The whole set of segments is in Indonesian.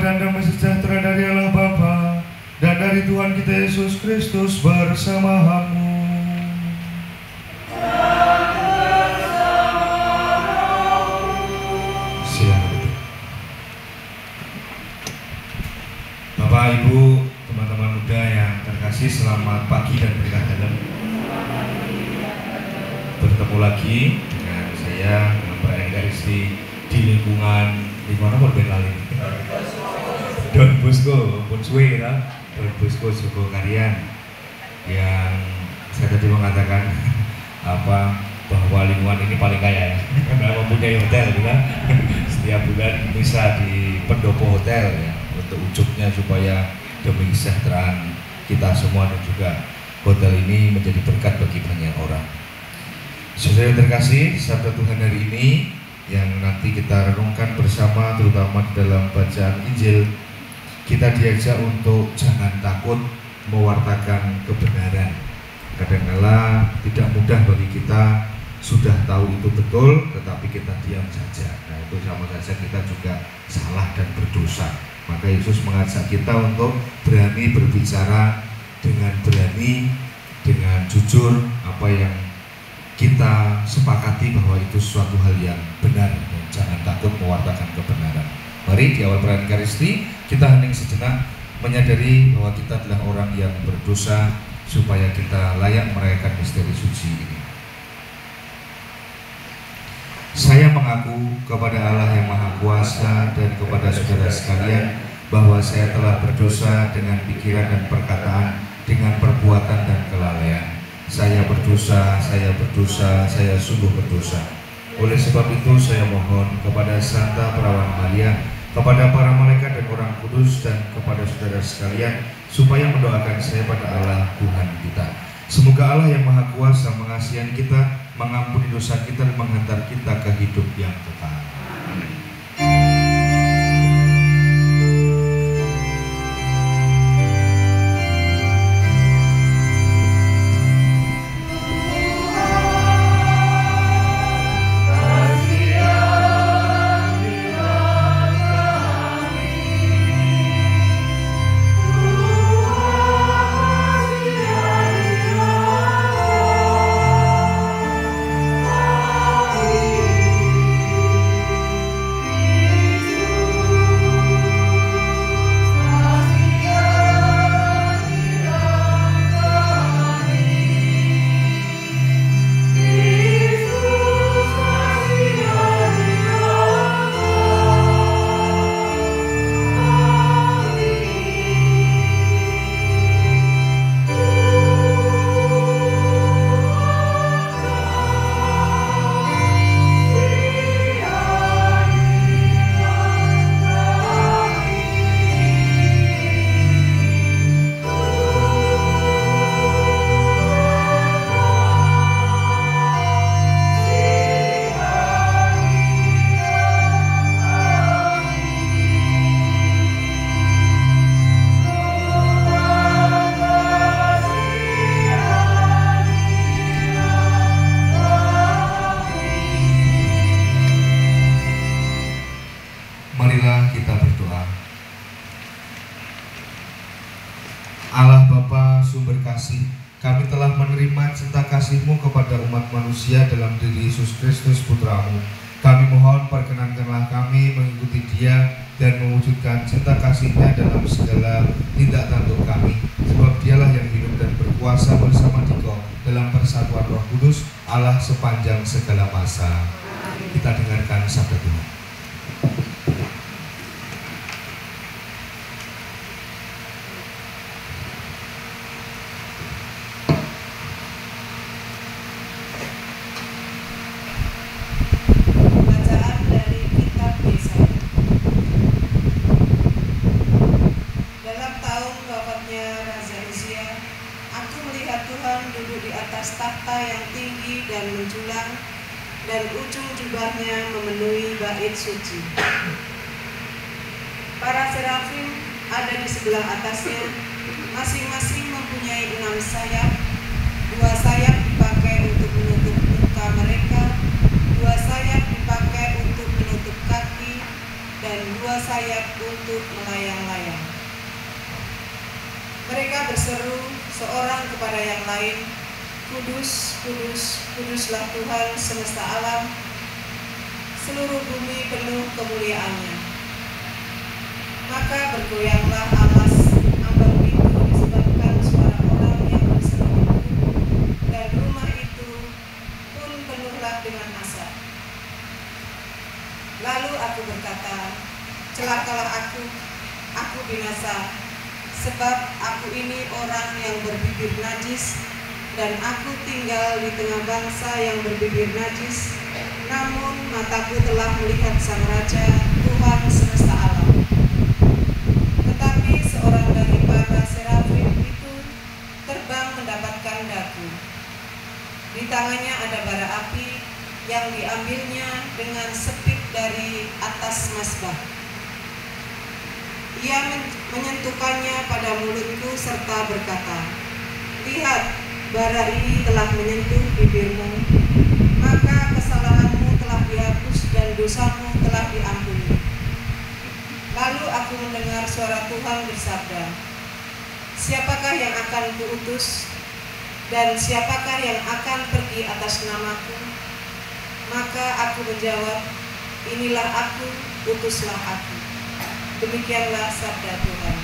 dan damai sejahtera dari Allah Bapa dan dari Tuhan kita Yesus Kristus bersama-Mu. Bapak, Ibu, teman-teman muda yang terkasih, selamat pagi dan berkah dalam. Bertemu lagi dengan saya, dengan Pak Ekaristi di lingkungan apa Benlali? Don Bosco, pun suwe ya, Don Bosco Joko Karyan, yang saya tadi mengatakan bahwa lingkungan ini paling kaya ya, karena mempunyai hotel juga. Setiap bulan bisa di pendopo hotel ya, untuk ujungnya supaya demi kesejahteraan kita semua dan juga hotel ini menjadi berkat bagi banyak orang. Saudara yang terkasih, sabda Tuhan hari ini yang nanti kita renungkan bersama, terutama dalam bacaan Injil, kita diajak untuk jangan takut mewartakan kebenaran. Kadang-kala tidak mudah bagi kita, sudah tahu itu betul tetapi kita diam saja. Nah, itu sama saja kita juga salah dan berdosa. Maka Yesus mengajak kita untuk berani berbicara dengan berani, dengan jujur apa yang kita sepakati bahwa itu suatu hal yang benar, dan jangan takut mewartakan kebenaran. Mari di awal perayaan Ekaristi kita hening sejenak, menyadari bahwa kita adalah orang yang berdosa, supaya kita layak merayakan misteri suci ini. Saya mengaku kepada Allah yang Maha Kuasa dan kepada saudara sekalian bahwa saya telah berdosa dengan pikiran dan perkataan, dengan perbuatan dan kelalaian. Saya berdosa, saya sungguh berdosa. Oleh sebab itu saya mohon kepada Santa Perawan Maria, kepada para malaikat dan orang kudus, dan kepada saudara sekalian, supaya mendoakan saya pada Allah Tuhan kita. Semoga Allah yang Maha Kuasa mengasihi kita, mengampuni dosa kita, dan menghantar kita ke hidup yang kekal. Marilah kita berdoa. Allah Bapa sumber kasih, kami telah menerima cinta kasih-Mu kepada umat manusia dalam diri Yesus Kristus Putra-Mu. Kami mohon perkenankanlah kami mengikuti Dia dan mewujudkan cinta kasih-Nya dalam segala tindak tanduk kami, sebab Dialah yang hidup dan berkuasa bersama Dikau dalam persatuan Roh Kudus, Allah sepanjang segala masa. Kita dengarkan sabda Tuhan. Dan ujung jubahnya memenuhi bait suci. Para serafim ada di sebelah atasnya, masing-masing mempunyai 6 sayap. 2 sayap dipakai untuk menutup muka mereka, 2 sayap dipakai untuk menutup kaki, dan 2 sayap untuk melayang-layang. Mereka berseru seorang kepada yang lain, "Kudus, kudus, kuduslah Tuhan semesta alam, seluruh bumi penuh kemuliaan-Nya." Maka bergoyanglah alas ambang pintu disebabkan suara orang yang berseru itu, dan rumah itu pun penuhlah dengan asap. Lalu aku berkata, "Celakalah aku binasa, sebab aku ini orang yang berbibir najis, dan aku tinggal di tengah bangsa yang berbibir najis, namun mataku telah melihat Sang Raja, Tuhan semesta alam." Tetapi seorang dari para serafim itu terbang mendapatkan daku. Di tangannya ada bara api yang diambilnya dengan sepit dari atas mazbah. Ia menyentuhkannya pada mulutku serta berkata, "Lihat, bara ini telah menyentuh bibirmu, maka kesalahanmu telah dihapus dan dosamu telah diampuni." Lalu aku mendengar suara Tuhan bersabda, "Siapakah yang akan kuutus, dan siapakah yang akan pergi atas namaku?" Maka aku menjawab, "Inilah aku, utuslah aku." Demikianlah sabda Tuhan.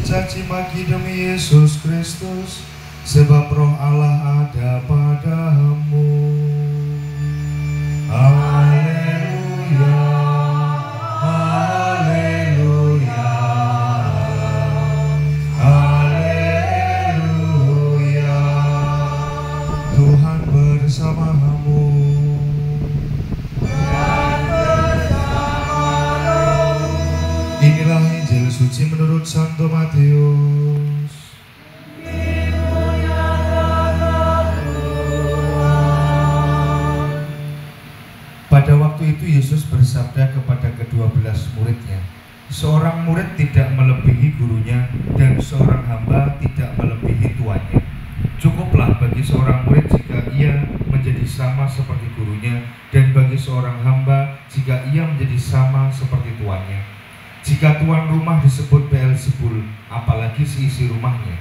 dicaci maki demi Yesus Kristus, sebab roh Allah ada padamu. Haleluya, haleluya, haleluya. Tuhan bersamamu. Inilah Injil suci menurut Santo Matius. Pada waktu itu Yesus bersabda kepada ke-12 muridnya, seorang murid tidak melebihi gurunya dan seorang hamba tidak melebihi tuannya. Cukuplah bagi seorang murid jika ia menjadi sama seperti gurunya, dan bagi seorang hamba jika ia menjadi sama seperti tuannya. Jika tuan rumah disebut Beelzebul, apalagi seisi rumahnya.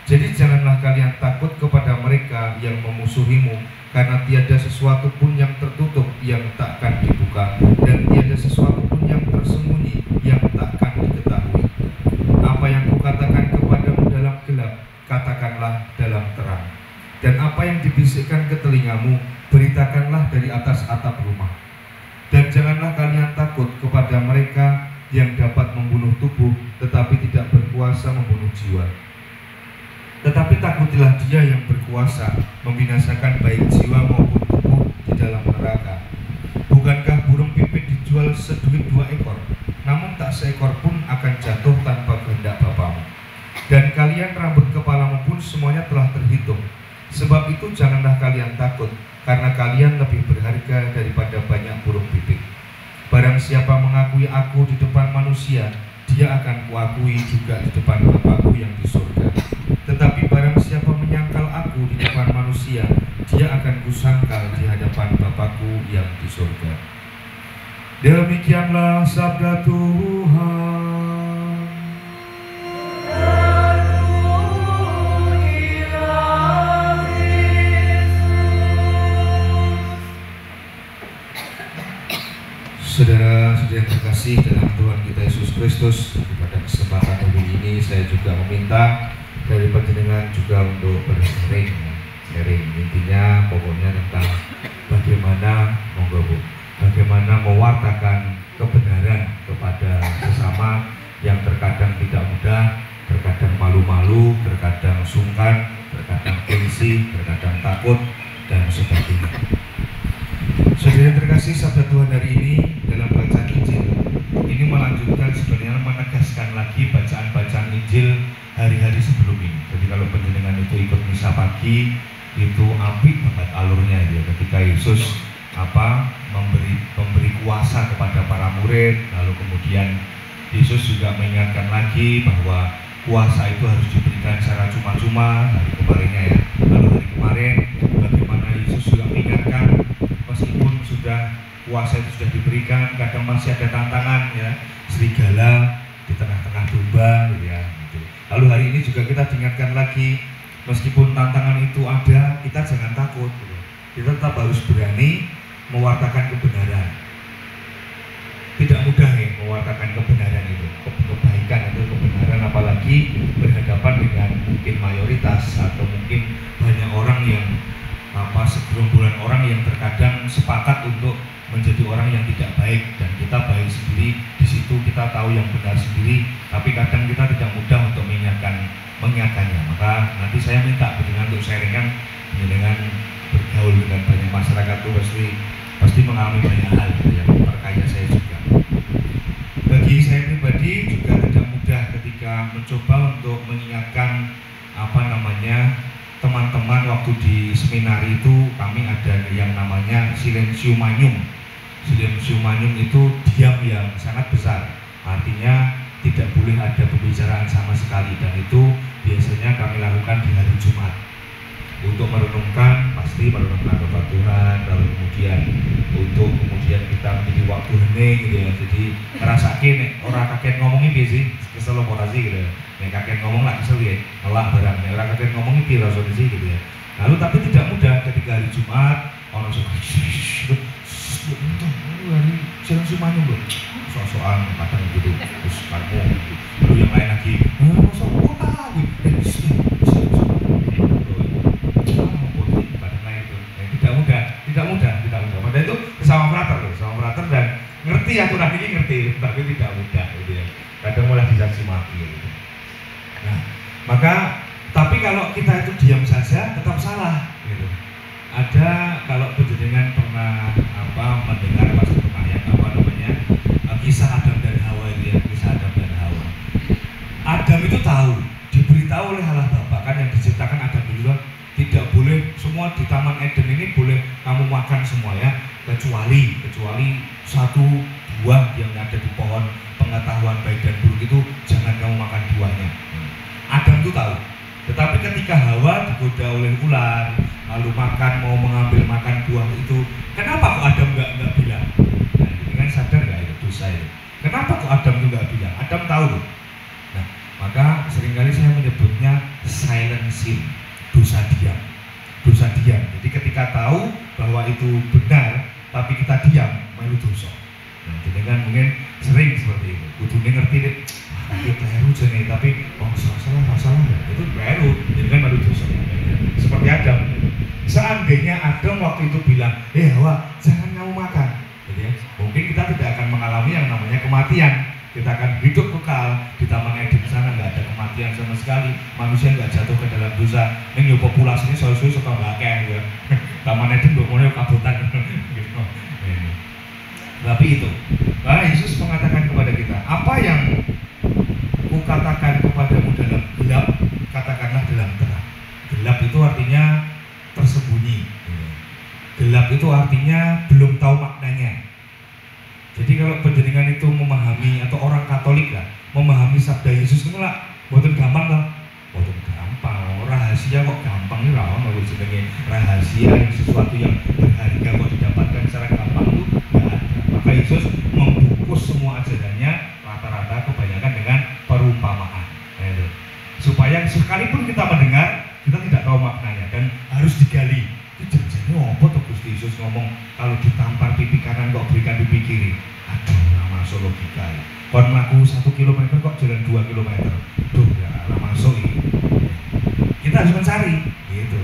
Jadi janganlah kalian takut kepada mereka yang memusuhimu, karena tiada sesuatu pun yang tertutup yang takkan dibuka, dan tiada sesuatu pun yang tersembunyi yang takkan diketahui. Apa yang kukatakan kepadamu dalam gelap, katakanlah dalam terang. Dan apa yang dibisikkan ke telingamu, beritakanlah dari atas atap rumah. Dan janganlah kalian takut kepada mereka yang dapat membunuh tubuh, tetapi tidak berkuasa membunuh jiwa. Tetapi takutilah dia yang berkuasa membinasakan baik jiwa maupun tubuh di dalam neraka. Bukankah burung pipit dijual seduit 2 ekor? Namun tak seekor pun akan jatuh tanpa kehendak Bapamu. Dan kalian rambut kepalamu pun semuanya telah terhitung. Sebab itu janganlah kalian takut, karena kalian lebih berharga daripada banyak burung pipit. Barang siapa mengakui aku di depan manusia, dia akan kuakui juga di depan Bapa-Ku yang di surga. Tetapi barang siapa menyangkal aku di depan manusia, dia akan kusangkal di hadapan Bapa-Ku yang di surga. Demikianlah sabda Tuhan. Saudara-saudara yang terkasih dalam Tuhan kita Yesus Kristus, pada kesempatan hari ini saya juga meminta dari panjenengan juga untuk bersharing. Intinya pokoknya tentang bagaimana bagaimana mewartakan kebenaran kepada sesama yang terkadang tidak mudah, terkadang malu-malu, terkadang sungkan, terkadang gengsi, terkadang takut, dan sebagainya. Saudara yang terkasih, sabda Tuhan hari ini dalam bacaan Injil ini melanjutkan, sebenarnya menegaskan lagi bacaan-bacaan Injil hari-hari sebelum ini. Jadi kalau panjenengan itu ikut misa pagi, itu apik banget alurnya ya, ketika Yesus memberi kuasa kepada para murid, lalu kemudian Yesus juga mengingatkan lagi bahwa kuasa itu harus diberikan secara cuma-cuma hari kemarinnya ya. Lalu hari kemarin bagaimana Yesus juga mengingatkan, meskipun kuasa itu sudah diberikan, kadang masih ada tantangan ya, serigala di tengah-tengah domba gitu ya. Gitu. Lalu hari ini juga kita diingatkan lagi, meskipun tantangan itu ada, kita jangan takut gitu. Kita tetap harus berani mewartakan kebenaran. Tidak mudah ya mewartakan kebenaran itu, kebaikan itu, kebenaran, apalagi berhadapan dengan mungkin mayoritas atau mungkin banyak orang yang segerombolan orang yang terkadang sepakat untuk menjadi orang yang tidak baik, dan kita baik sendiri di situ, kita tahu yang benar sendiri, tapi kadang kita tidak mudah untuk mengingatkannya. Maka nanti saya minta dengan untuk sharingan dengan bergaul dengan banyak masyarakat itu pasti mengalami banyak hal yang memperkaya saya juga. Bagi saya pribadi juga tidak mudah ketika mencoba untuk mengingatkan teman-teman waktu di seminari itu kami ada yang namanya silensium magnum. Silensium magnum itu diam yang sangat besar, artinya tidak boleh ada pembicaraan sama sekali, dan itu biasanya kami lakukan di hari Jumat untuk merenungkan, pasti merenungkan kepada Tuhan, lalu kemudian kita menjadi waktu hening gitu ya. Jadi ngerasakin orang kakek ngomongin dia sih kesel apa sih gitu ya. Kakek ngomong lah kesel ya, ngelak barang. Orang kakek ngomongin dia langsung sih gitu ya. Lalu tapi tidak mudah ketika hari Jumat orang suka hari jalan semuanya bro, soal-soal kadang gitu, terus kamu lalu yang lain lagi tidak mudah. Pada itu sama frater dan ngerti aturan ini ngerti, tapi tidak mudah gitu ya. Kadang malah dicaci maki gitu. Nah, maka tapi kalau kita itu diam saja tetap salah gitu. Ada kalau penjenengan pernah mendengar kisah Adam dan Hawa itu ya, kisah Adam dan Hawa. Adam itu tahu, diberitahu oleh Allah Bapa kan yang diciptakan Adam dulu, tidak boleh semua di Taman Eden ini boleh kamu makan semua ya, kecuali satu buah yang ada di pohon pengetahuan baik dan buruk itu jangan kamu makan buahnya. Adam itu tahu, Tetapi ketika Hawa digoda oleh ular, lalu mau mengambil makan buah itu, kenapa kok Adam nggak bilang? Nah, ini kan sadar nggak itu dosa itu? Kenapa kok Adam itu nggak bilang? Adam tahu loh. Nah, maka seringkali saya menyebutnya silent sin, dosa diam. Dosa diam. Jadi ketika tahu bahwa itu benar, tapi kita diam, malu dosa. Nah, jadi kan mungkin sering seperti itu. Kudunya ngerti deh, itu keliru jenis, tapi masalah nggak? Itu baru, jadi kan malu dosa. Seperti Adam. Seandainya Adam waktu itu bilang, Hawa, jangan kamu makan. Jadi ya, mungkin kita tidak akan mengalami yang namanya kematian. Kita akan hidup kekal di Taman Eden sana, nggak ada kematian sama sekali. Manusia nggak jatuh ke dalam dosa. Ini populasinya soal-soal suka bakal ya. Taman Eden pokoknya kabutan. Gitu. Tapi itu, Yesus mengatakan kepada kita, apa yang kukatakan kepadamu dalam gelap, katakanlah dalam terang. Gelap itu artinya tersembunyi. Gelap itu artinya belum tahu maknanya. Jadi kalau penjenengan itu memahami, atau orang Katolik lah memahami sabda Yesus itu lah, bukan gampang lah, bukan gampang. Rahasia kok gampang ini lah, kalau jenenge rahasia sesuatu yang berharga kok didapatkan secara gampang itu nggak ada. Maka Yesus membungkus semua ajarannya rata-rata kebanyakan dengan perumpamaan. Supaya sekalipun kita mendengar, kita tidak tahu maknanya dan harus digali. Itu janjinya apa tuh Gusti Yesus ngomong kalau ditampar pipi kanan kok berikan pipi kiri? Aduh, nggak masuk logika. Kon melaku 1 kilometer kok jalan 2 kilometer. Duh, nggak masuk ini. Kita harus mencari, gitu.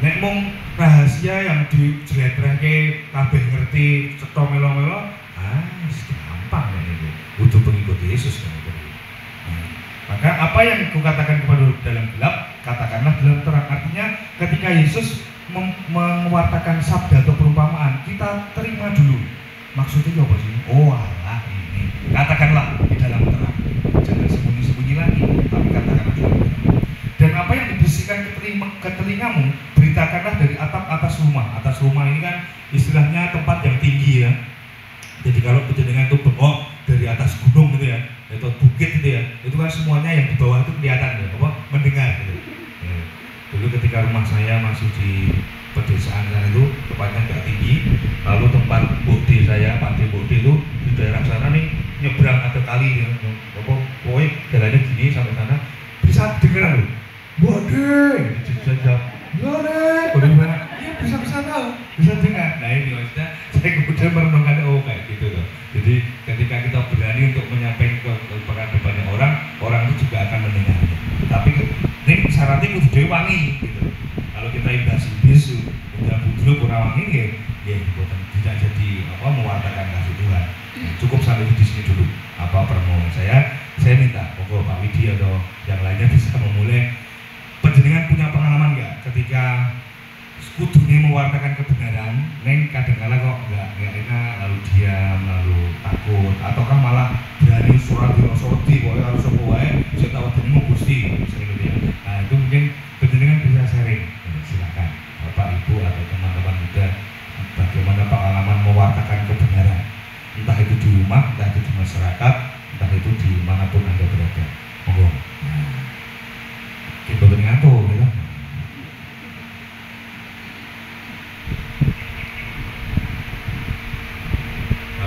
Nek mong rahasia yang dijeletreke kabeh ngerti ceto melo-melo, gampang kan itu. Butuh pengikut Yesus kan itu. Maka apa yang kukatakan kepada dalam gelap, katakanlah dalam terang. Artinya ketika Yesus mewartakan sabda atau perumpamaan, kita terima dulu. Maksudnya apa sih? Oh alah ini. Katakanlah di dalam terang. Jangan sembunyi-sembunyi lagi, tapi katakanlah dalam terang. Dan apa yang dibisikkan ke telingamu, beritakanlah dari atap atas rumah. Atas rumah ini kan istilahnya tempat yang tinggi ya. Jadi kalau penjenengan itu bengok dari atas gunung gitu ya, atau bukit gitu ya, itu kan semuanya yang di bawah itu kelihatan ya, mendengar gitu. Dulu ketika rumah saya masih di pedesaan sana itu tempatnya agak tinggi, lalu tempat bukti saya, Pak D bukti itu di daerah sana nih nyebrang ada kali ya, pokoknya jalannya gini sampai sana bisa dengar loh, waduh, bisa jawab, waduh, ya bisa tahu, bisa dengar. Nah ini maksudnya saya kemudian merenungkan kayak gitu loh. Jadi ketika kita berani untuk menyampaikan kepada banyak orang itu juga akan mendengarnya. Tapi ini syaratnya kudu dhewe wangi gitu. Kalau kita imbas bisu, udah budruk ora wangi ya tidak jadi mewartakan kasih Tuhan. Cukup sampai di sini dulu permohonan saya minta monggo Pak Widi atau yang lainnya bisa memulai. Penjenengan punya pengalaman nggak ketika kudune mewartakan kebenaran, neng kadang-kala kok nggak enak, lalu diam, lalu takut, ataukah malah berani surat dirosoti, pokoknya harus apa wae, saya tahu dirimu Gusti, misalnya gitu ya. Nah itu mungkin penjenengan bisa sharing, silakan Bapak Ibu atau teman-teman muda, bagaimana pengalaman mewartakan kebenaran, entah itu di rumah, entah itu di masyarakat, entah itu dimanapun Anda berada. Monggo. Kita ngantuk, gitu.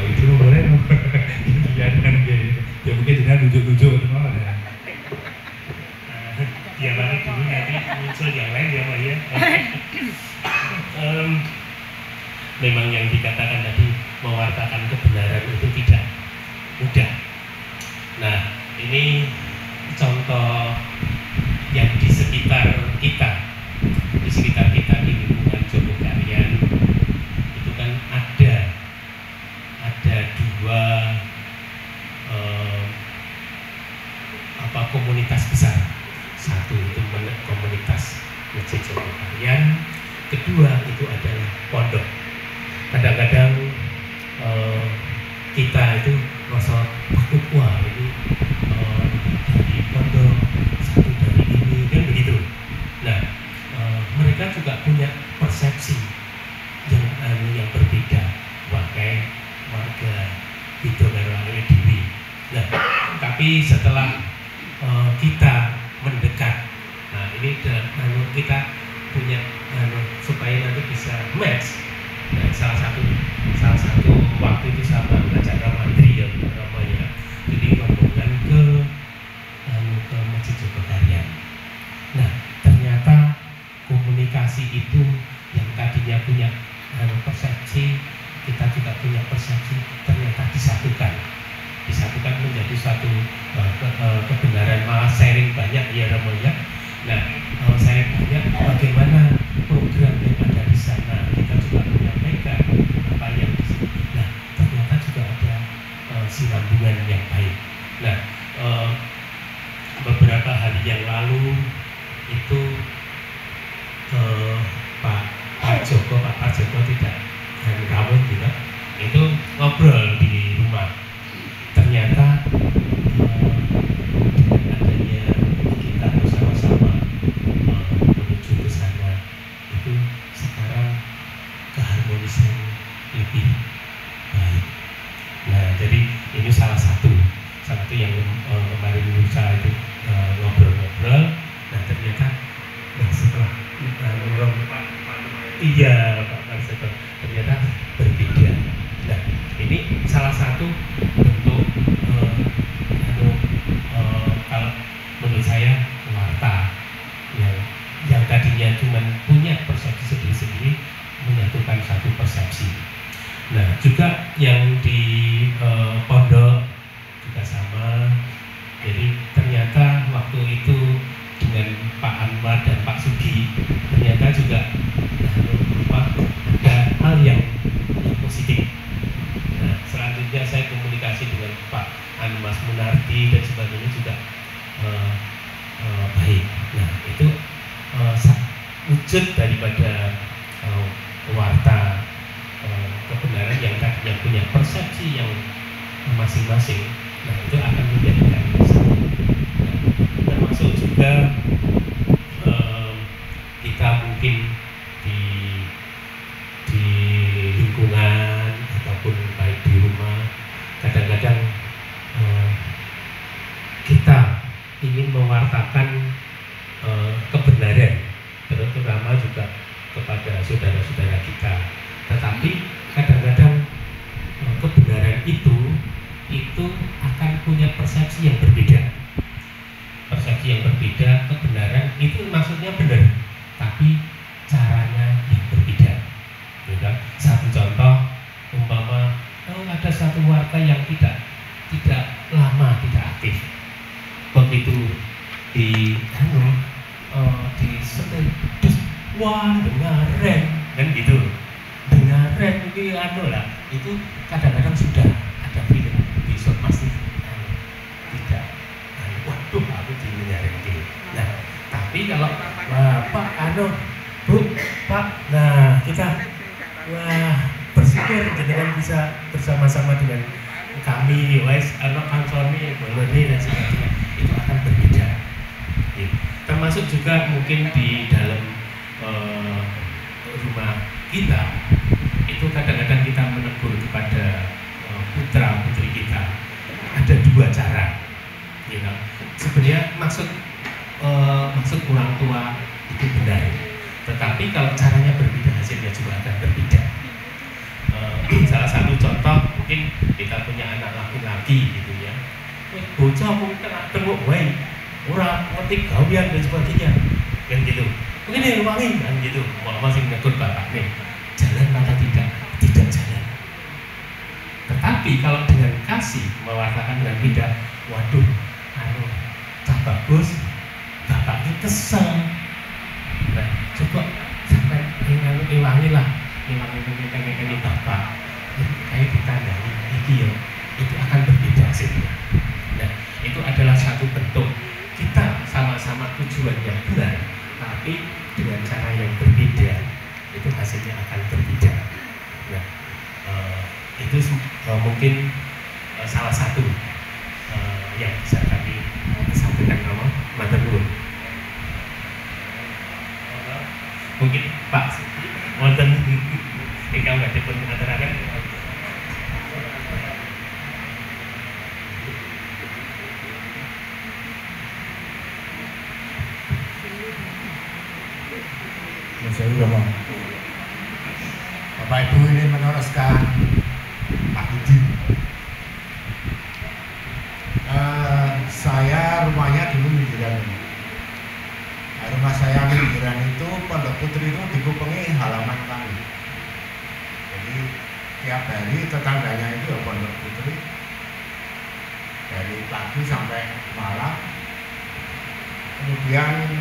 Itu boleh, ya mungkin dengan tunjuk-tunjuk itu malah ya. Ya balik dulu nanti muncul yang lain ya Pak ya. Memang yang dikatakan tadi mewartakan kebenaran itu tidak mudah. Nah ini contoh yang di sekitar kita di lingkungan Jogokarian itu kan ada dua komunitas besar. Satu itu komunitas Masjid Jogokarian, kedua itu adalah pondok. Kadang-kadang kita itu merasa takut, wah ini dari pondok, satu dari ini, kan begitu. Nah mereka juga punya persepsi yang berbeda, pakai warga itu dari diri. Nah, tapi setelah kita mendekat, nah ini match. Nah, salah satu waktu itu sama ngajak Ramandri ya namanya. Jadi rombongan ke Masjid Jogokarian. Nah, ternyata komunikasi itu yang tadinya punya persepsi, kita juga punya persepsi, ternyata disatukan menjadi suatu kebenaran, malah sharing banyak ya namanya. Nah, saya tanya bagaimana program yang ada di sana, kita juga menyampaikan apa yang di sini. Nah, ternyata juga ada sinambungan yang baik. Nah, beberapa hari yang lalu itu Pak Joko tidak rawon juga, itu ngobrol di rumah. Ternyata dengan adanya kita bersama-sama menuju ke sana, itu sekarang keharmonisan lebih baik. Nah, jadi ini salah satu yang kemarin Musa itu ngobrol-ngobrol. Nah, ternyata setelah Pak Marseto ternyata berbeda. Nah, ini salah satu bentuk kalau menurut saya warta yang tadinya cuma punya persepsi sendiri-sendiri menyatukan satu persepsi. Nah, juga yang di pondok juga sama. Jadi ternyata waktu itu dengan Pak Anwar dan Pak Sugi ternyata juga ada hal yang positif. Nah, selanjutnya saya komunikasi dengan Pak Anmas Munardi dan sebagainya juga baik. Nah, itu wujud daripada warta kebenaran yang tadinya punya persepsi yang masing-masing. Nah, itu akan menjadikan satu. Nah, termasuk juga kita mungkin di lingkungan ataupun baik di rumah, kadang-kadang kita ingin mewartakan kebenaran, terutama juga kepada saudara-saudara kita. Tetapi kadang-kadang kebenaran itu akan punya persepsi yang berbeda. Persepsi yang berbeda, kebenaran itu maksudnya benar, tapi caranya yang berbeda. Satu contoh, umpama ada satu warta yang tidak lama tidak aktif. Begitu di setel, wah dengaren kan gitu. Dengaren ini lah, itu kadang-kadang sudah ada film besok masih tidak. Waduh, aku dimenyaring gitu. Nah, tapi kalau Pak Bu, Pak, nah kita bersyukur dengan bisa bersama-sama dengan kami, anak kansoni, boleh dan sebagainya, itu akan berbeda. Gitu. Termasuk juga mungkin di dalam rumah kita, itu kadang-kadang kita menegur kepada putra putri kita. Ada dua cara. Sebenarnya maksud orang tua itu benar, tetapi kalau caranya berbeda, hasilnya juga akan berbeda. Salah satu contoh, mungkin kita punya anak laki-laki gitu ya, bocah mungkin tengok wae, orang ngerti gawian dan sebagainya, kan gitu. Begini wangi kan gitu, masih negur bapak nih, jalan maka tidak jalan. Tetapi kalau dengan kasih mewartakan dengan beda, waduh, tak bagus, bapaknya kesel. Nah, coba sampai iwangi lah, iwangi bapak. Kayak ditandai, itu akan berbeda hasilnya. Nah, itu adalah satu bentuk kita sama-sama tujuan yang benar, tapi dengan cara yang berbeda, itu hasilnya akan berbeda. Nah, itu mungkin salah satu yang bisa kami sampaikan nama Matur Nuwun. Mungkin Pak wonten ingkang badhe pun aturaken. Saya udah mau. Bapak Ibu ini meneruskan Pak Budi. Saya rumahnya dulu minggiran ini. Nah, rumah saya minggiran itu Pondok Putri itu dikupengi halaman kami. Jadi tiap hari tetangganya itu ya Pondok Putri dari pagi sampai malam. Kemudian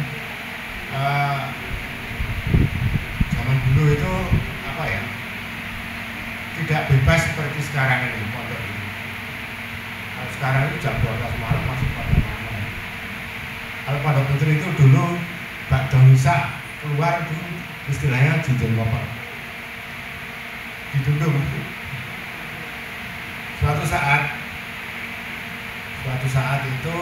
zaman dulu itu apa ya, tidak bebas seperti sekarang ini pondok ini. Kalau sekarang itu jam 12 malam masih pada malam. Kalau Pondok Putri itu dulu bakdo misa keluar itu istilahnya jinjing koper, didudung. Suatu saat itu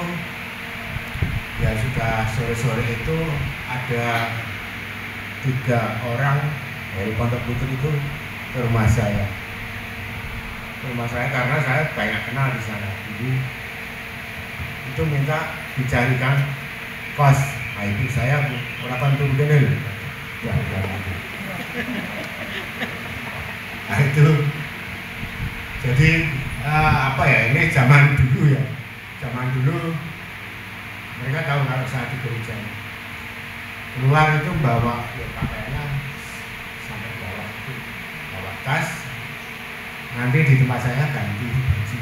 ya sudah sore-sore itu ada 3 orang dari Pondok Putri itu ke rumah saya. Karena saya banyak kenal di sana. Jadi itu minta dicarikan kos. Nah, itu saya melakukan turun Nah itu jadi apa ya, ini zaman dulu ya. Zaman dulu mereka tahu kalau saya di gereja. Keluar itu bawa ya pakaiannya sampai bawah itu, bawa tas. Nanti di tempat saya ganti baju.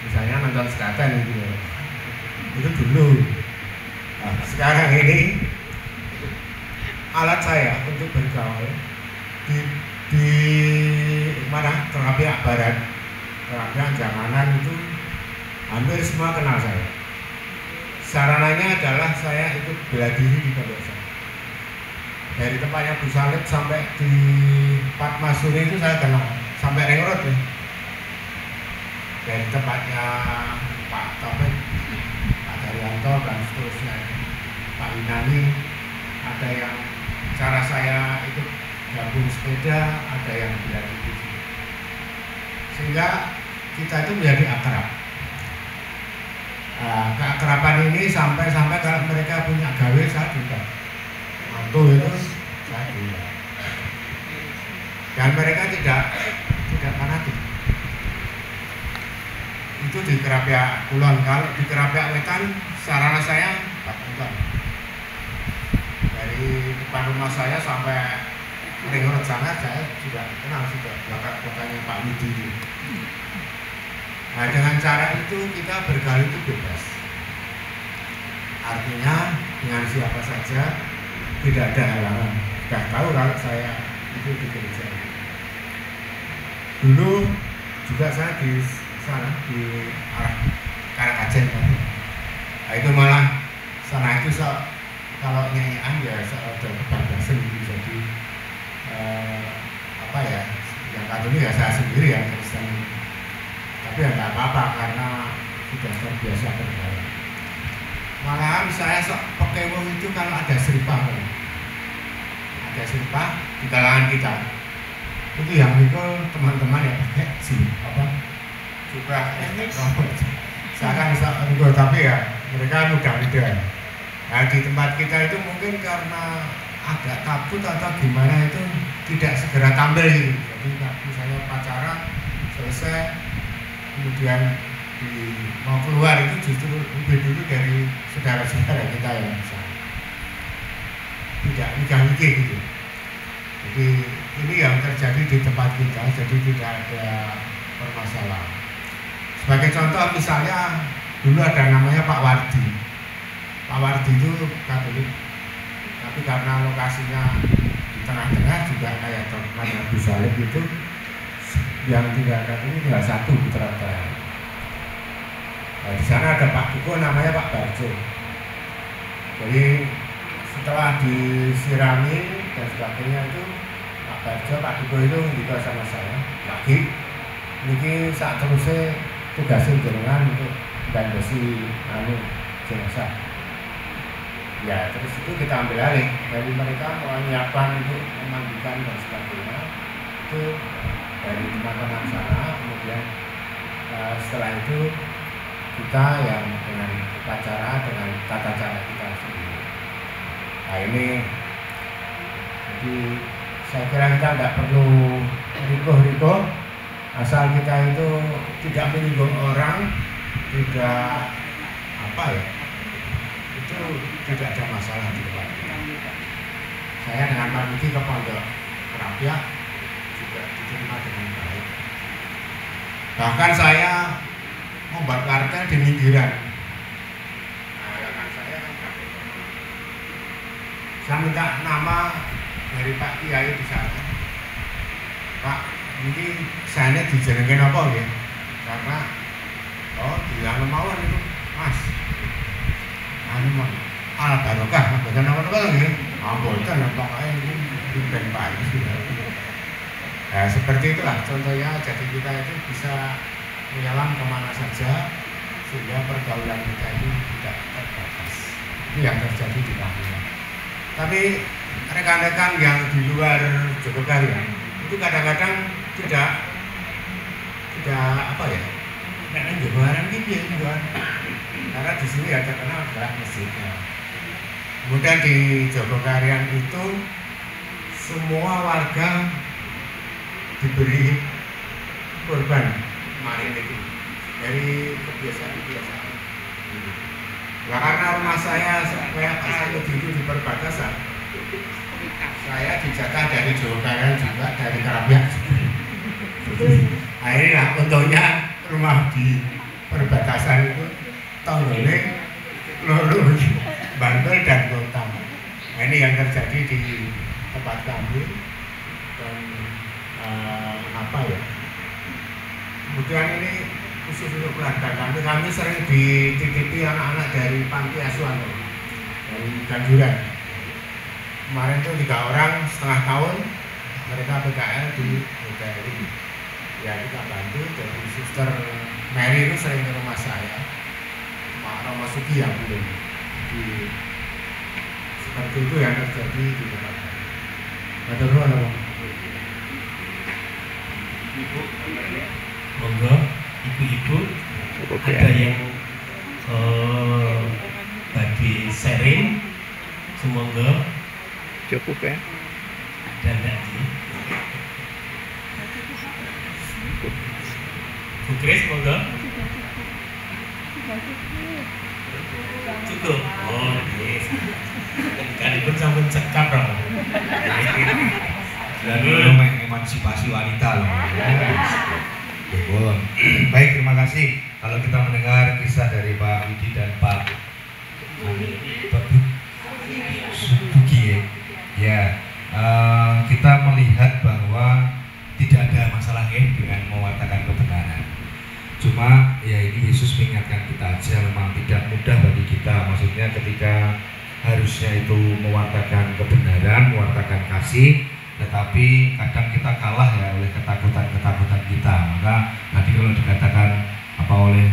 Misalnya nonton sekatan itu ya. Itu dulu. Nah, sekarang ini alat saya untuk bergaul di mana terapi barat, terapi jamanan itu hampir semua kenal saya. Sarananya adalah saya ikut bela diri di pondok saya. Dari tempatnya Bu Salib sampai di Pak Masuri itu saya kenal, sampai Ring Road ya. Dari tempatnya Pak Taufik, Pak Daryanto dan seterusnya, Pak Inani, ada yang cara saya ikut gabung sepeda, ada yang bela diri. Sehingga kita itu menjadi akrab. Keakraban ini sampai kalau mereka punya gawe saya juga mantu itu saya juga. Dan mereka tidak fanatik. Itu di Kerapia Kulon. Kalau di Kerapia Wetan sarana saya Pak Punten. Dari depan rumah saya sampai Ring Road sana saya sudah kenal sudah belakang-belakangnya Pak Widi. Nah, dengan cara itu kita bergaul itu bebas. Artinya dengan siapa saja tidak ada halangan. Sudah tahu kalau saya itu di gereja. Dulu juga saya di sana di arah Karakajen. Nah, itu malah sana itu kalau nyanyian ya ada kebablasan gitu. Jadi apa ya, yang Katolik ya saya sendiri yang Kristen. Tapi ya nggak apa-apa karena sudah terbiasa bergaul. Malahan saya pakai wong itu kalau ada seripah di kalangan kita, itu yang mikul teman-teman yang pakai juga saya kan bisa mikul, tapi ya mereka mudah-mudahan. Nah di tempat kita itu mungkin karena agak takut atau gimana itu tidak segera tampil gitu. Jadi misalnya pacaran selesai kemudian mau keluar itu justru lebih dulu dari saudara-saudara kita yang bisa tidak nikah-nikah gitu. Jadi ini yang terjadi di tempat kita, jadi tidak ada permasalahan. Sebagai contoh misalnya dulu ada namanya Pak Wardi. Pak Wardi itu Katolik, tapi karena lokasinya di tengah-tengah juga kayak tempatnya Bu Salib itu, yang tidak Katolik tinggal satu Putra Terang. Nah, di sana ada Pak Duko namanya Pak Barjo. Jadi setelah disirami dan sebagainya itu Pak Barjo, Pak Duko itu juga sama saya lagi. Ini saat terusnya tugasnya jenengan untuk gandosi jenazah. Ya terus itu kita ambil alih dari mereka menyiapkan untuk memandikan dan sebagainya itu dari teman-teman sana. Kemudian setelah itu kita yang dengan upacara dengan tata cara kita sendiri. Nah ini Jadi saya kira kita tidak perlu rikuh-rikuh, asal kita itu tidak menyinggung orang, tidak apa ya, itu tidak ada masalah di depan kita. Saya dengan Pak Widi ke Pondok Kerapiak juga diterima dengan baik. Bahkan saya membuat kartel di pinggiran. Nah, rekan saya kan KPK. Saya minta nama dari Pak Kiai di sana. Pak, ini saya dijenengin apa ya? Karena di Anumawan itu Mas. Anumawan. Al barokah, bukan apa-apa lagi. Bukan pokoknya ini ben Pak. Nah, seperti itulah contohnya. Jadi kita itu bisa menyelam kemana saja sehingga pergaulan kita ini tidak terbatas. Itu yang terjadi di Papua. Tapi rekan-rekan yang di luar Jogokaryan itu kadang-kadang tidak apa ya, karena Jogokaryan ini juga karena di sini ya terkenal adalah masjidnya. Kemudian di Jogokaryan itu semua warga diberi korban kemarin itu dari kebiasaan. Nah, karena rumah saya kayak Pak itu di perbatasan, saya dijatah dari Jogokaryan juga, dari Kerapiak juga. Akhirnya untungnya rumah di perbatasan itu tonggolnya loro Bantul dan Kota. Nah, ini yang terjadi di tempat kami. Dan apa ya, kemudian ini khusus untuk keluarga kami sering dititipi anak-anak dari panti asuhan dari Ganjuran. Kemarin tuh 3 orang setengah tahun mereka PKL di hotel ini. Ya kita bantu, dari Suster Mary itu sering ke rumah saya, Pak Romo Sugi yang belum di seperti itu yang terjadi di tempat kami. Betul apa? Ibu, monggo, ibu-ibu ada yang bagi sharing, semoga cukup ya. Dan tadi Bu Kris, monggo. Cukup. Oh, yes. Kan pun sampun cekap dong. Lalu emansipasi wanita loh. Baik, terima kasih. Kalau kita mendengar kisah dari Pak Widi dan Pak Bugi ya, kita melihat bahwa tidak ada masalah ya dengan mewartakan kebenaran. Cuma ya ini Yesus mengingatkan kita aja, memang tidak mudah bagi kita. Maksudnya ketika harusnya itu mewartakan kebenaran, mewartakan kasih, tetapi kadang kita kalah ya oleh ketakutan kita. Maka tadi kalau dikatakan apa oleh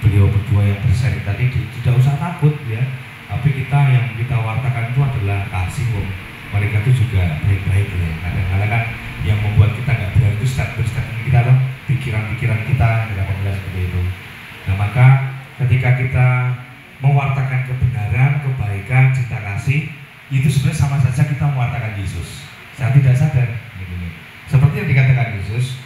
beliau berdua yang berseri tadi, tidak usah takut ya. Tapi kita yang kita wartakan itu adalah kasih. Mereka itu juga baik-baik ya. Kadang-kadang kan yang membuat kita nggak berani itu statement kita loh, pikiran-pikiran kita kadang-kadang seperti itu. Nah maka ketika kita mewartakan kebenaran, kebaikan, cinta kasih, itu sebenarnya sama saja kita mewartakan Yesus. Saya tidak sadar gitu. Seperti yang dikatakan Yesus,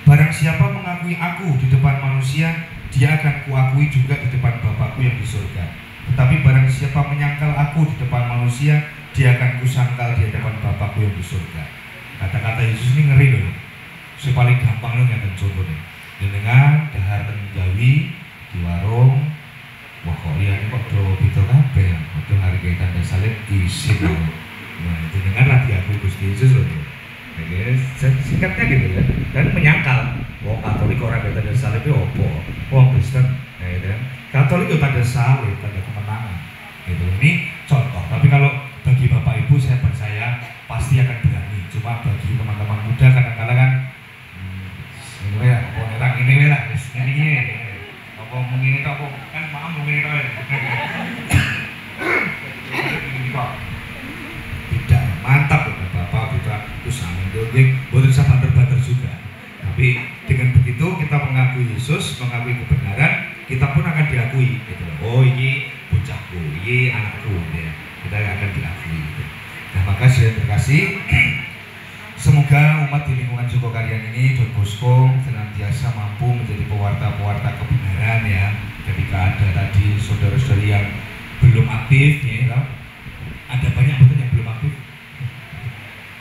barang siapa mengakui aku di depan manusia, dia akan kuakui juga di depan Bapakku yang di surga. Tetapi barang siapa menyangkal aku di depan manusia, dia akan kusangkal di hadapan Bapakku yang di surga. Kata-kata Yesus ini ngeri loh. Yang paling gampang loh yang contoh nih. Dengan dahar Jawi di warung, wah kok lihat kok do gitu kabeh, kok harga tanda salib isi loh. Nah itu dengarlah di aku Gusti Yesus loh. Oke, singkatnya gitu ya. Dan menyangkal, wah Katolik orang tanda salib itu opo, wah Kristen, ya kan? Katolik itu tanda salib, tanda kemenangan. Gitu. Ini contoh. Tapi kalau bagi Bapak Ibu saya percaya pasti akan berani. Cuma bagi teman-teman muda kadang-kadang kan ini ya, orang ini lah, ini apa mungkin itu apa kan maaf mungkin itu tidak mantap ya Bapak Putra itu sama dongeng boleh bisa banter-banter juga. Tapi dengan begitu kita mengakui Yesus, mengakui kebenaran, kita pun akan diakui gitu. Oh ini bocahku, ini anakku. Nah, saudara terkasih, semoga umat di lingkungan Jogokarian ini, Don Bosco, senantiasa mampu menjadi pewarta-pewarta kebenaran ya. Ketika ada tadi saudara-saudari yang belum aktif ya, ada banyak betul yang belum aktif.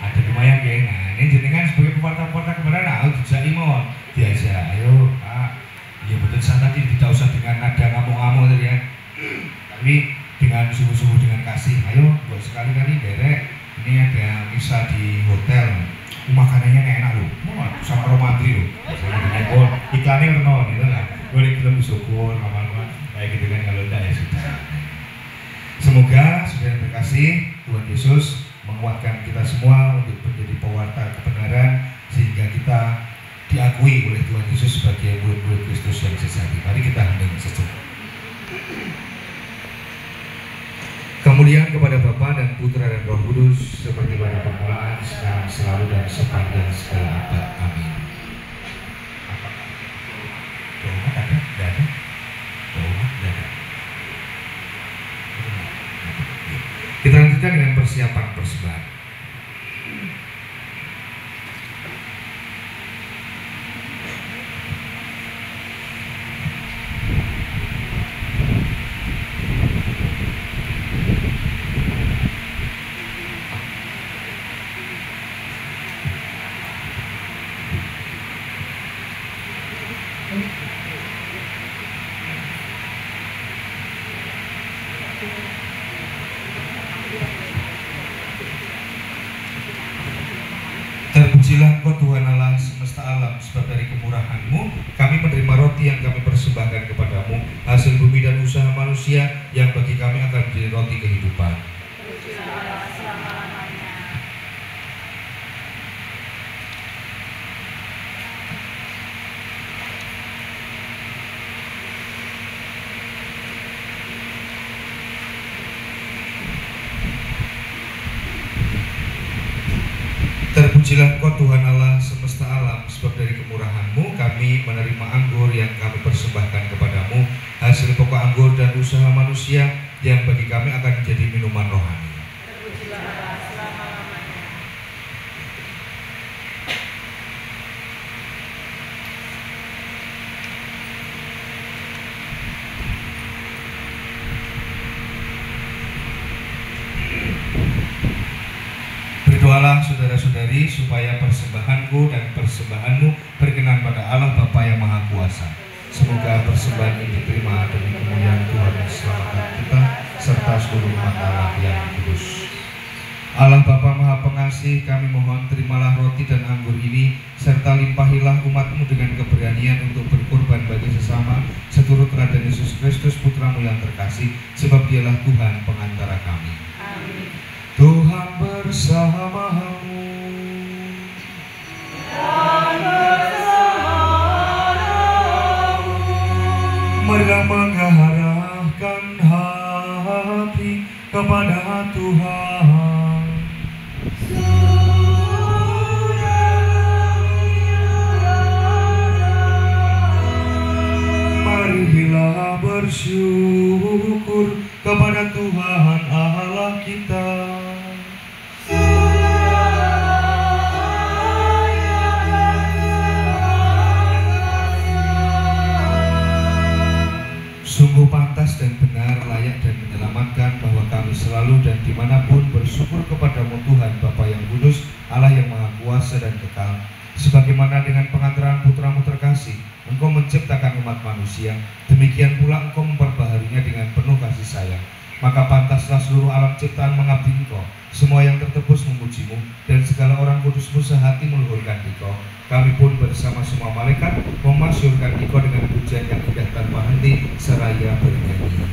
Ada lumayan ya. Nah, ini jenengan sebagai pewarta-pewarta kebenaran, nah, dijak imon, diajak, ayo Pak. Ya betul, saya tadi tidak usah dengan nada ngamuk-ngamuk tadi ya. Tapi dengan sungguh-sungguh, dengan kasih, ayo buat sekali-kali derek. Ini ada misa di hotel, makanannya enak loh, sama romantri loh. Iklannya renor gitu lah, boleh kita bersyukur, lama-lama kayak gitu kan. Kalau enggak ya sudah. Semoga saudara terkasih, Tuhan Yesus menguatkan kita semua untuk menjadi pewarta kebenaran sehingga kita diakui oleh Tuhan Yesus sebagai murid-murid Kristus yang sejati. Mari kita hening sejenak. Kemuliaan kepada Bapa dan Putra dan Roh Kudus seperti pada permulaan, sekarang, selalu dan sepanjang segala abad. Amin. Doa ada? Tidak ada? Doa tidak ada. Kita lanjutkan dengan persiapan persembahan. Terpujilah Engkau Tuhan Allah semesta alam, sebab dari kemurahan-Mu kami menerima roti yang kami persembahkan kepadamu, hasil bumi dan usaha manusia yang bagi kami akan menjadi roti kehidupan. Terpujilah Allah selama-lamanya. Terpujilah Engkau Tuhan Allah semesta alam, sebab dari kemurahan-Mu kami menerima anggur yang kami persembahkan kepadamu, hasil pokok anggur dan usaha manusia yang bagi kami akan menjadi minuman rohani. Terpujilah Allah selama-lamanya. Berdoalah saudara-saudari supaya persembahanku dan persembahanmu berkenan pada Allah Bapa yang Maha Kuasa. Semoga persembahan ini diterima demi kemuliaan Tuhan dan keselamatan kita serta seluruh umat Allah yang kudus. Allah Bapa Maha Pengasih, kami mohon terimalah roti dan anggur ini serta limpahilah umat-Mu dengan keberanian untuk berkorban bagi sesama seturut teladan Yesus Kristus Putra-Mu yang terkasih, sebab Dialah Tuhan pengantara kami. Amin. Tuhan bersamamu. Marilah mengarahkan hati kepada Tuhan. Marilah bersyukur kepada Tuhan Allah kita. Sungguh pantas dan benar, layak dan menyelamatkan bahwa kami selalu dan dimanapun bersyukur kepadamu Tuhan Bapa yang kudus, Allah yang Maha Kuasa dan kekal. Sebagaimana dengan pengantaran Putra-Mu terkasih, Engkau menciptakan umat manusia, demikian pula Engkau memperbaharunya dengan penuh kasih sayang. Maka pantaslah seluruh alam ciptaan mengabdi Engkau, semua yang tertebus memuji-Mu, dan segala orang kudus-Mu sehati meluhurkan Engkau. Kami pun bersama semua malaikat memasyurkan Engkau dengan pujian yang indah tanpa henti seraya bernyanyi.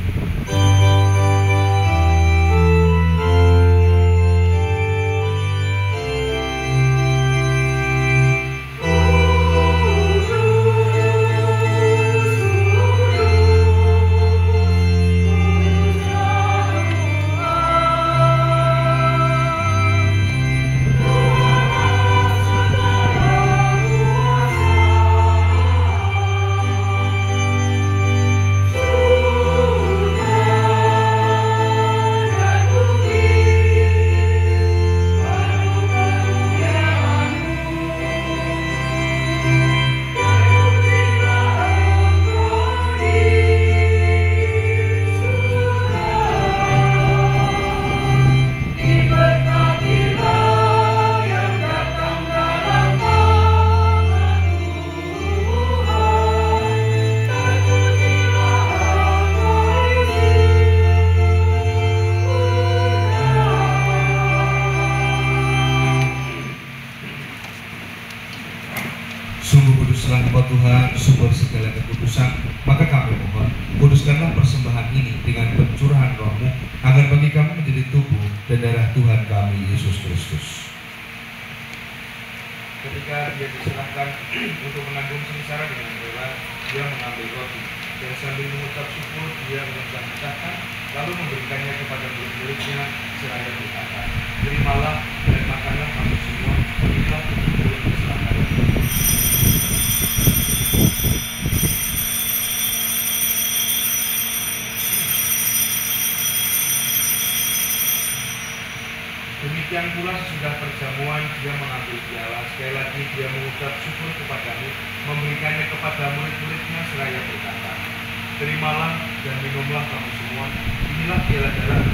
kuduslah Engkau Tuhan, sumber segala kekudusan, maka kami mohon, kuduskanlah persembahan ini dengan pencurahan Roh-Mu, agar bagi kami menjadi tubuh dan darah Tuhan kami, Yesus Kristus. Ketika dia diserahkan untuk menanggung sengsara dengan rela, dia mengambil roti, dan sambil mengucap syukur, dia mengucapkan, lalu memberikannya kepada murid-muridnya, seraya berkata, terimalah dan makanlah kamu semua, inilah tubuhku yang diserahkan. Demikian pula sesudah perjamuan, dia mengambil piala, sekali lagi dia mengucap syukur kepadamu, memberikannya kepada murid-muridnya seraya berkata, terimalah dan minumlah kamu semua, inilah piala darah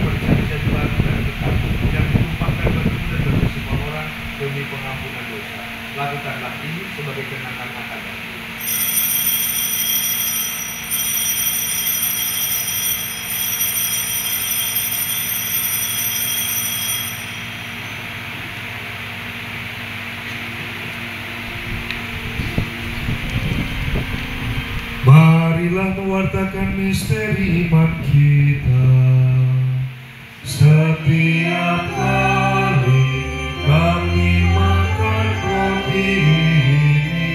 perjanjian baru dan tetap, yang ditumpahkan bagimu dan bagi semua orang demi pengampunan dosa. Lakukanlah ini sebagai kenangan akan aku. Marilah mewartakan misteri iman kita. Setiap kali kami makan roti ini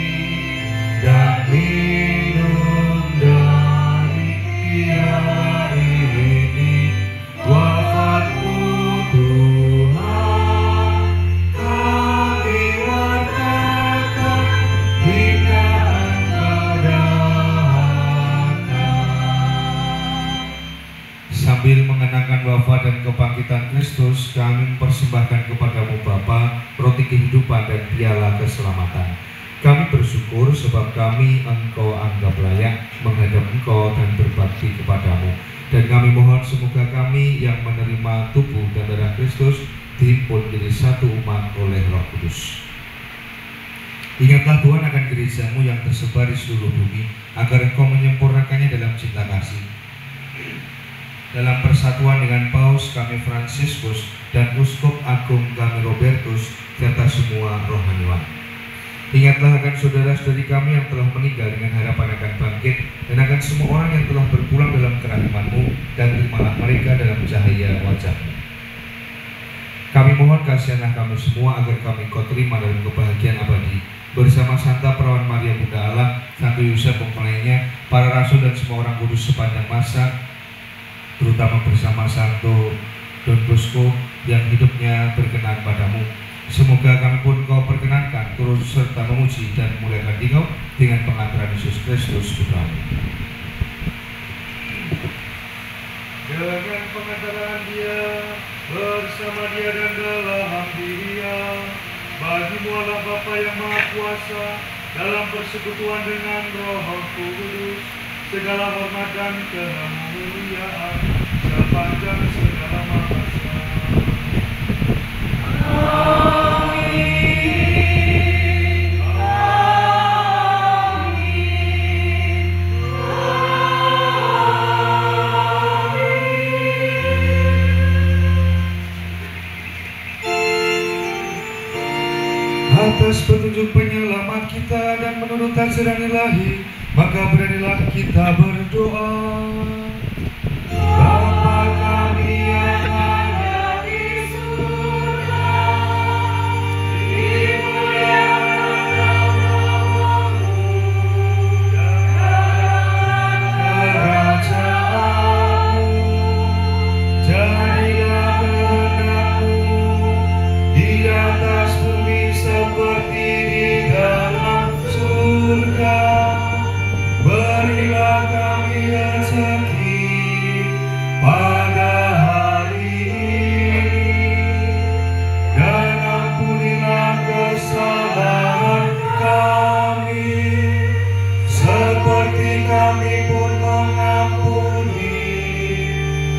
dan minum dari piala ini, wafat-Mu Tuhan kami wartakan hingga Engkau datang. Sambil mengenangkan wafat dan kebangkitan Kristus, kami mempersembahkan kepadamu Bapa roti kehidupan dan piala keselamatan. Kami bersyukur sebab kami Engkau anggap layak menghadap Engkau dan berbakti kepadamu. Dan kami mohon semoga kami yang menerima tubuh dan darah Kristus dihimpun menjadi satu umat oleh Roh Kudus. Ingatlah Tuhan akan gerejamu yang tersebar di seluruh bumi, agar Engkau menyempurnakannya dalam cinta kasih. Dalam persatuan dengan Paus kami Fransiskus dan Uskup Agung kami Robertus, serta semua rohaniwan. Ingatlah akan saudara-saudari kami yang telah meninggal dengan harapan akan bangkit, dan akan semua orang yang telah berpulang dalam kerahiman-Mu, dan terimalah mereka dalam cahaya wajah-Mu. Kami mohon kasihanlah kami semua agar kami Kau terima dalam kebahagiaan abadi, bersama Santa Perawan Maria Bunda Allah, Santo Yosef pempelainya, para rasul dan semua orang kudus sepanjang masa, terutama bersama Santo Don Bosco yang hidupnya berkenan padamu. Semoga kami pun Kau perkenankan turut serta memuji dan memuliakan Dikau dengan pengantaran Yesus Kristus Putra-Mu. Dengan pengantaran Dia, bersama Dia dan dalam Dia, bagi-Mu Allah Bapa yang Maha Kuasa, dalam persekutuan dengan Roh Kudus, segala hormat dan kemuliaan sepanjang segala masa. Amin. Amin. Atas petunjuk penyelamat kita dan menurut ajaran ilahi, maka beranilah kita berdoa. Bapa kami yang ada di surga, dimuliakan namamu, datanglah kerajaanmu, jadilah kehendak-Mu di atas bumi seperti di dalam surga. Berilah kami rezeki pada hari ini, dan ampunilah kesalahan kami, seperti kami pun mengampuni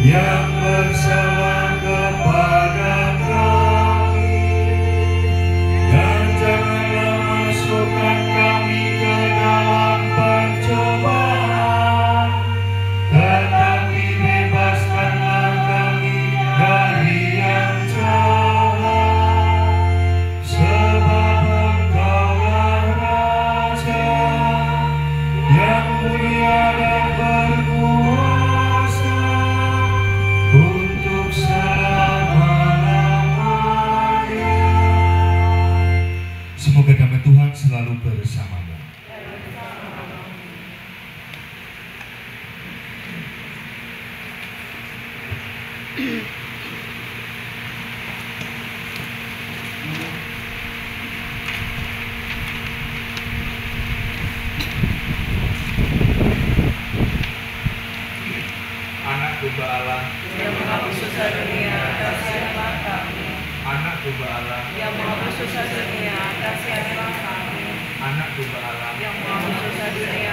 yang bersalah kepada kami. Dan janganlah selalu bersamamu. Anak domba Allah yang menghapus dosa dunia, kasihanlah kami. Anak domba Allah Yang menghapus dosa dunia, kasihanlah kami. Anak domba Allah Yang menghapus dosa dunia,